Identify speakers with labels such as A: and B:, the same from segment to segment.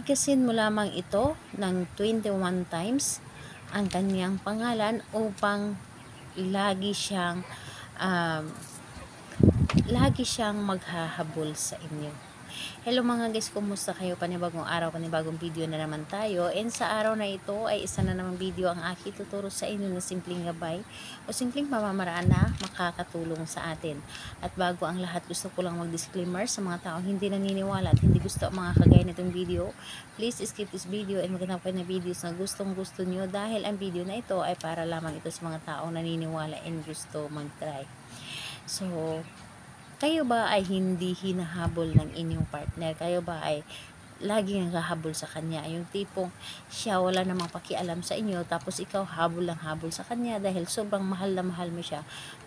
A: bigkasin mo lamang ito ng 21 times ang kanyang pangalan upang lagi siyang um, maghahabol sa inyo. Hello mga guys, kumusta kayo? Panibagong araw, panibagong video na naman tayo. And sa araw na ito ay isa na namang video ang aking tuturo sa inyo na simpleng gabay o simpleng pamamaraan na makakatulong sa atin. At bago ang lahat, gusto ko lang mag-disclaimer sa mga taong hindi naniniwala at hindi gusto ang mga kagaya nitong video. Please skip this video and maghanap kayo ng videos na gustong gusto nyo dahil ang video na ito ay para lamang ito sa mga taong naniniwala and gusto mag-try. So, kayo ba ay hindi hinahabol ng inyong partner? Kayo ba ay laging naghahabol sa kanya? Yung tipong siya wala namang pakialam sa inyo, tapos ikaw habol lang habol sa kanya dahil sobrang mahal na mahal mo siya.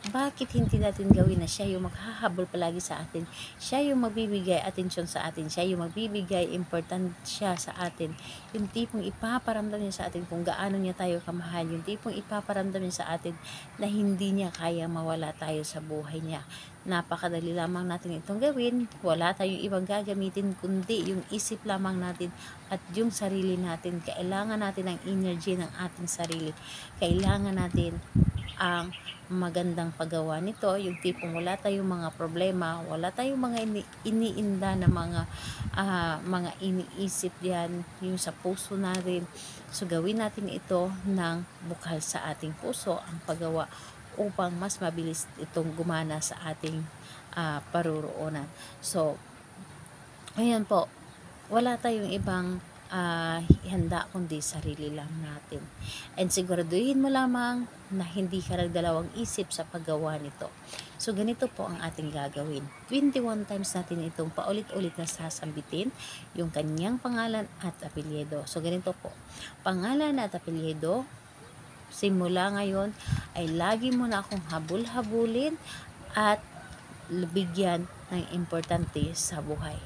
A: Bakit hindi natin gawin na siya yung maghahabol palagi sa atin? Siya yung magbibigay atensyon sa atin. Siya yung magbibigay importansya sa atin. Yung tipong ipaparamdam niya sa atin kung gaano niya tayo kamahal. Yung tipong ipaparamdam niya sa atin na hindi niya kaya mawala tayo sa buhay niya. Napakadali lamang natin itong gawin. Wala tayong ibang gagamitin kundi yung isip lamang natin at yung sarili natin. Kailangan natin ang energy ng ating sarili. Kailangan natin ang magandang paggawa nito, yung tipong wala tayong mga problema, wala tayong mga iniinda na mga iniisip diyan yung sa puso natin. So gawin natin ito ng bukal sa ating puso ang paggawa upang mas mabilis itong gumana sa ating paruroonan. So ayan po, wala tayong ibang handa kundi sarili lang natin. And siguraduhin mo lamang na hindi ka nagdalawang isip sa paggawa nito. So ganito po ang ating gagawin. 21 times natin itong paulit-ulit na sasambitin yung kanyang pangalan at apelyido. So ganito po, pangalan at apelyido, simula ngayon ay lagi mo na akong habul-habulin at bigyan ng importante sa buhay.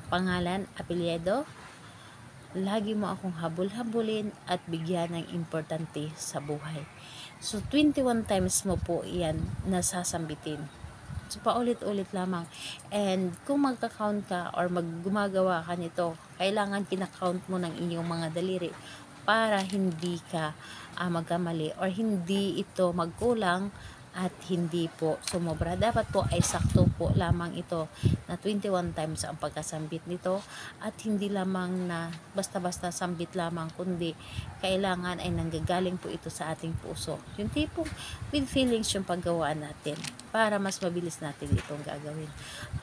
A: Pangalan, apelyido, lagi mo akong habul-habulin at bigyan ng importante sa buhay. So 21 times mo po yan nasasambitin. So paulit-ulit lamang. And kung magka-count ka or gumagawa ka nito, kailangan kinakount mo ng inyong mga daliri para hindi ka magkamali or hindi ito magkulang at hindi po sumobra. Dapat po ay sakto po lamang ito na 21 times ang pagkasambit nito at hindi lamang na basta-basta sambit lamang kundi kailangan ay nanggagaling po ito sa ating puso. Yung tipong with feelings yung paggawa natin para mas mabilis natin itong gagawin.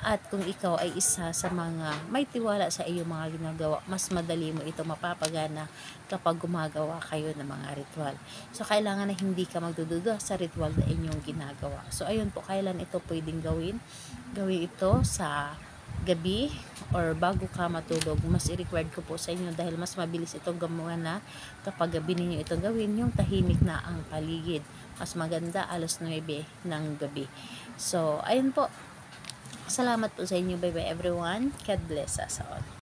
A: At kung ikaw ay isa sa mga may tiwala sa iyong mga ginagawa, mas madali mo ito mapapagana kapag gumagawa kayo ng mga ritual. So kailangan na hindi ka magdududa sa ritual na inyong ginagawa. So ayun po, kailan ito pwedeng gawin? Gawin ito sa gabi or bago ka matulog. Mas i-required ko po sa inyo dahil mas mabilis itong gamuhan na kapag gabi ninyo itong gawin, yung tahimik na ang paligid. Mas maganda alas 9 ng gabi. So ayun po, salamat po sa inyo. Bye bye everyone. God bless us all.